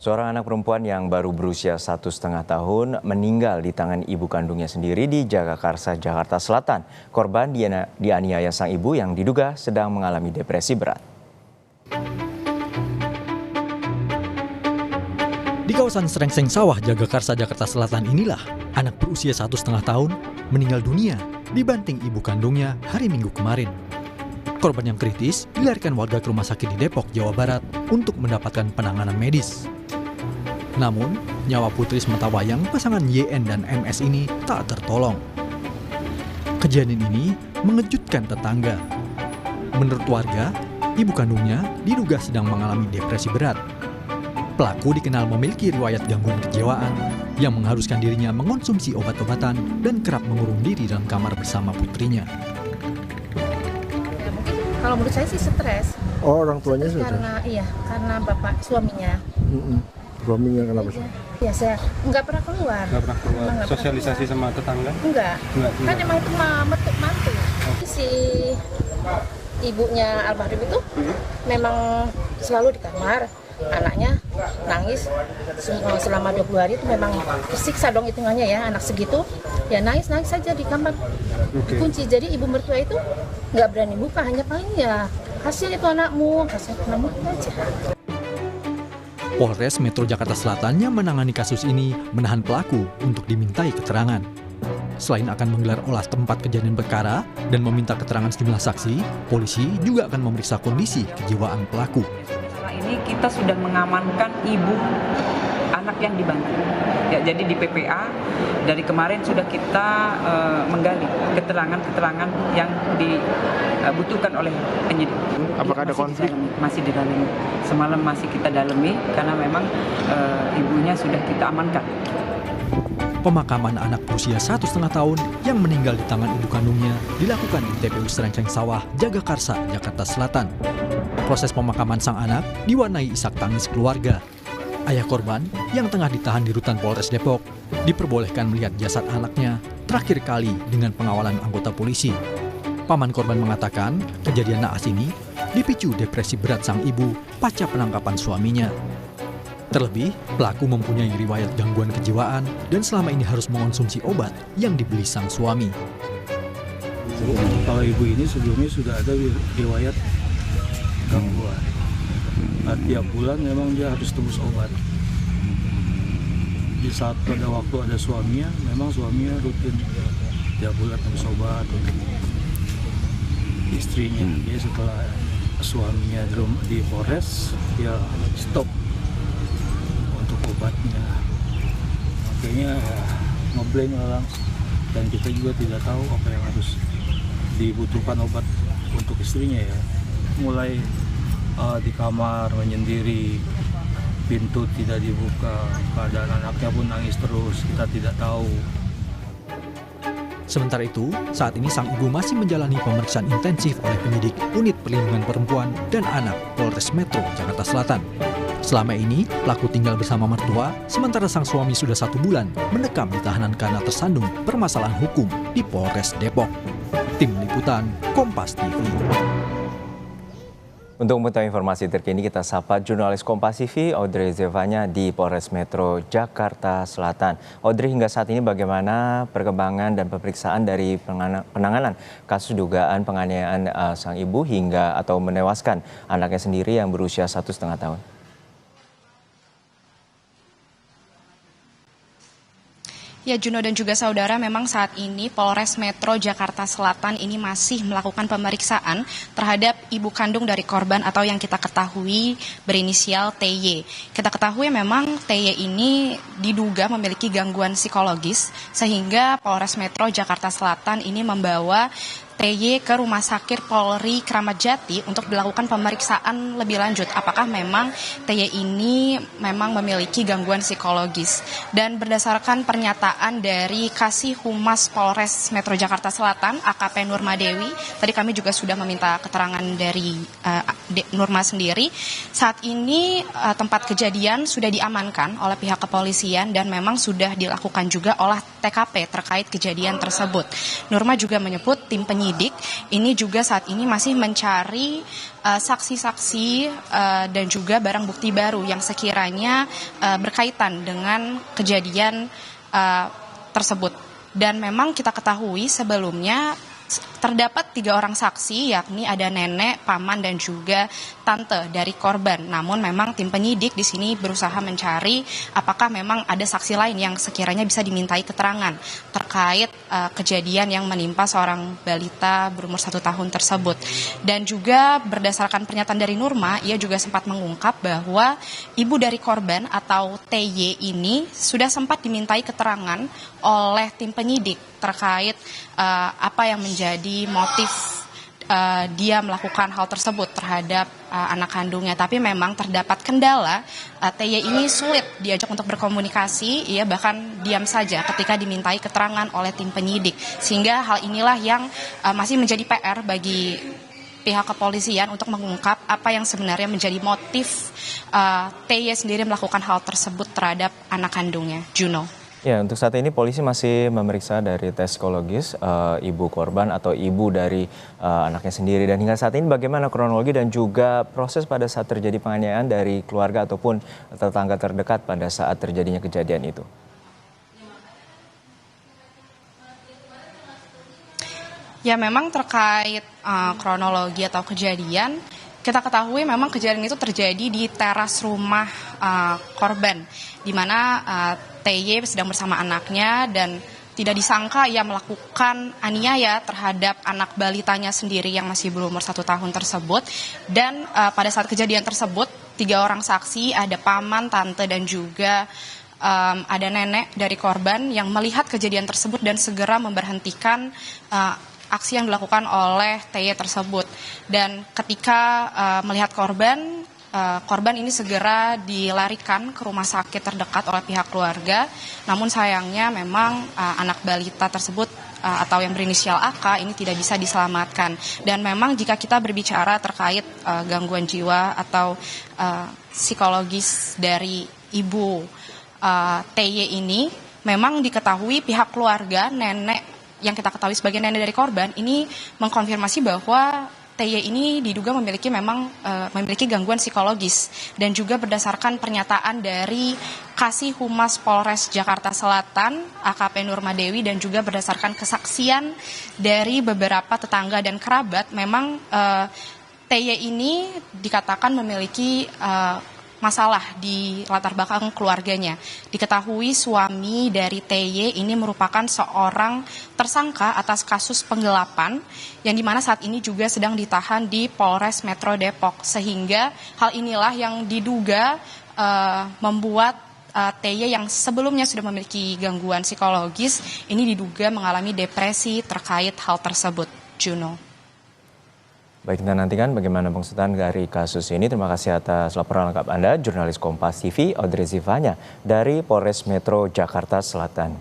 Seorang anak perempuan yang baru berusia 1,5 tahun meninggal di tangan ibu kandungnya sendiri di Jagakarsa, Jakarta Selatan. Korban dianiaya sang ibu yang diduga sedang mengalami depresi berat. Di kawasan Srengseng Sawah, Jagakarsa, Jakarta Selatan inilah anak berusia 1,5 tahun meninggal dunia dibanting ibu kandungnya hari Minggu kemarin. Korban yang kritis dilarikan warga ke rumah sakit di Depok, Jawa Barat untuk mendapatkan penanganan medis. Namun, nyawa putri sematawayang pasangan YN dan MS ini tak tertolong. Kejadian ini mengejutkan tetangga. Menurut warga, ibu kandungnya diduga sedang mengalami depresi berat. Pelaku dikenal memiliki riwayat gangguan kejiwaan yang mengharuskan dirinya mengonsumsi obat-obatan dan kerap mengurung diri dalam kamar bersama putrinya. Kalau menurut saya sih stres. Oh, orang tuanya sudah? Karena bapak suaminya. Suaminya kenapa sih? Ya, saya nggak pernah keluar. Nggak pernah keluar. Sosialisasi sama tetangga? Enggak. Kan emang itu mantu. Si ibunya almarhum itu memang selalu di kamar. Anaknya nangis selama 20 hari itu memang tersiksa dong hitungannya ya, anak segitu ya nangis saja di kamar dikunci. Jadi ibu mertua itu nggak berani buka, hanya paling ya kasihan itu anakmu aja. Polres Metro Jakarta Selatan yang menangani kasus ini menahan pelaku untuk dimintai keterangan. Selain akan menggelar olah tempat kejadian perkara dan meminta keterangan sejumlah saksi, polisi juga akan memeriksa kondisi kejiwaan pelaku. Ini kita sudah mengamankan ibu anak yang dibantu. Ya, jadi di PPA dari kemarin sudah kita menggali keterangan-keterangan yang dibutuhkan oleh penyidik. Apakah ada konflik? Masih didalami. Semalam masih kita dalami karena memang ibunya sudah kita amankan. Pemakaman anak berusia 1,5 tahun yang meninggal di tangan ibu kandungnya dilakukan di TPU Srengseng Sawah, Jagakarsa, Jakarta Selatan. Proses pemakaman sang anak diwarnai isak tangis keluarga. Ayah korban yang tengah ditahan di rutan Polres Depok diperbolehkan melihat jasad anaknya terakhir kali dengan pengawalan anggota polisi. Paman korban mengatakan kejadian naas ini dipicu depresi berat sang ibu pasca penangkapan suaminya. Terlebih, pelaku mempunyai riwayat gangguan kejiwaan dan selama ini harus mengonsumsi obat yang dibeli sang suami. Kalau ibu ini sebelumnya sudah ada riwayat gangguan. Tiap bulan memang dia harus tebus obat. Di saat pada waktu ada suaminya, memang suaminya rutin tiap bulan tebus obat untuk istrinya. Jadi setelah suaminya di Polres, dia stop untuk obatnya. Makanya ngeblank orang, dan kita juga tidak tahu apa yang harus dibutuhkan obat untuk istrinya ya. Mulai di kamar menyendiri, pintu tidak dibuka, keadaan anaknya pun nangis terus, kita tidak tahu. Sementara itu, saat ini sang ibu masih menjalani pemeriksaan intensif oleh penyidik Unit Perlindungan Perempuan dan Anak Polres Metro Jakarta Selatan. Selama ini, pelaku tinggal bersama mertua, sementara sang suami sudah 1 bulan mendekam di tahanan karena tersandung permasalahan hukum di Polres Depok. Tim Liputan, Kompas TV. Untuk mengetahui informasi terkini, kita sapa jurnalis Kompas TV Audrey Zevanya di Polres Metro Jakarta Selatan. Audrey, hingga saat ini bagaimana perkembangan dan pemeriksaan dari penanganan kasus dugaan penganiayaan sang ibu hingga atau menewaskan anaknya sendiri yang berusia 1,5 tahun? Ya, Juno dan juga saudara, memang saat ini Polres Metro Jakarta Selatan ini masih melakukan pemeriksaan terhadap ibu kandung dari korban atau yang kita ketahui berinisial TY. Kita ketahui memang TY ini diduga memiliki gangguan psikologis sehingga Polres Metro Jakarta Selatan ini membawa TY ke Rumah Sakit Polri Kramat Jati untuk dilakukan pemeriksaan lebih lanjut. Apakah memang TY ini memang memiliki gangguan psikologis. Dan berdasarkan pernyataan dari Kasih Humas Polres Metro Jakarta Selatan, AKP Nurma Dewi, tadi kami juga sudah meminta keterangan dari Nurma sendiri. Saat ini tempat kejadian sudah diamankan oleh pihak kepolisian dan memang sudah dilakukan juga olah TKP terkait kejadian tersebut. Nurma juga menyebut tim penyidik penyidik ini juga saat ini masih mencari saksi-saksi dan juga barang bukti baru yang sekiranya berkaitan dengan kejadian tersebut. Dan memang kita ketahui sebelumnya terdapat 3 orang saksi, yakni ada nenek, paman, dan juga tante dari korban. Namun memang tim penyidik di sini berusaha mencari apakah memang ada saksi lain yang sekiranya bisa dimintai keterangan terkait kejadian yang menimpa seorang balita berumur 1 tahun tersebut. Dan juga berdasarkan pernyataan dari Nurma, ia juga sempat mengungkap bahwa ibu dari korban atau TY ini sudah sempat dimintai keterangan oleh tim penyidik terkait apa yang menjadi motif dia melakukan hal tersebut terhadap anak kandungnya. Tapi memang terdapat kendala, TY ini sulit diajak untuk berkomunikasi, ia bahkan diam saja ketika dimintai keterangan oleh tim penyidik. Sehingga hal inilah yang masih menjadi PR bagi pihak kepolisian untuk mengungkap apa yang sebenarnya menjadi motif TY sendiri melakukan hal tersebut terhadap anak kandungnya. Juno. Ya, untuk saat ini polisi masih memeriksa dari tes psikologis ibu korban atau ibu dari anaknya sendiri. Dan hingga saat ini bagaimana kronologi dan juga proses pada saat terjadi penganiayaan dari keluarga ataupun tetangga terdekat pada saat terjadinya kejadian itu? Ya, memang terkait kronologi atau kejadian, kita ketahui memang kejadian itu terjadi di teras rumah korban, di mana TY sedang bersama anaknya dan tidak disangka ia melakukan aniaya terhadap anak balitanya sendiri yang masih berumur 1 tahun tersebut. Dan pada saat kejadian tersebut 3 orang saksi, ada paman, tante, dan juga ada nenek dari korban yang melihat kejadian tersebut dan segera memberhentikan aksi yang dilakukan oleh TY tersebut. Dan ketika melihat korban ini segera dilarikan ke rumah sakit terdekat oleh pihak keluarga. Namun sayangnya memang anak balita tersebut atau yang berinisial AK ini tidak bisa diselamatkan. Dan memang jika kita berbicara terkait gangguan jiwa atau psikologis dari ibu TY ini, memang diketahui pihak keluarga, nenek yang kita ketahui sebagai nenek dari korban ini mengkonfirmasi bahwa TY ini diduga memiliki gangguan psikologis. Dan juga berdasarkan pernyataan dari Kasih Humas Polres Jakarta Selatan AKP Nurma Dewi dan juga berdasarkan kesaksian dari beberapa tetangga dan kerabat, memang TY ini dikatakan memiliki masalah di latar belakang keluarganya. Diketahui suami dari TY ini merupakan seorang tersangka atas kasus penggelapan yang dimana saat ini juga sedang ditahan di Polres Metro Depok. Sehingga hal inilah yang diduga membuat TY yang sebelumnya sudah memiliki gangguan psikologis ini diduga mengalami depresi terkait hal tersebut. Juno. Baik, kita nantikan bagaimana pengusutan dari kasus ini. Terima kasih atas laporan lengkap Anda, jurnalis Kompas TV Audrey Zivanya dari Polres Metro Jakarta Selatan.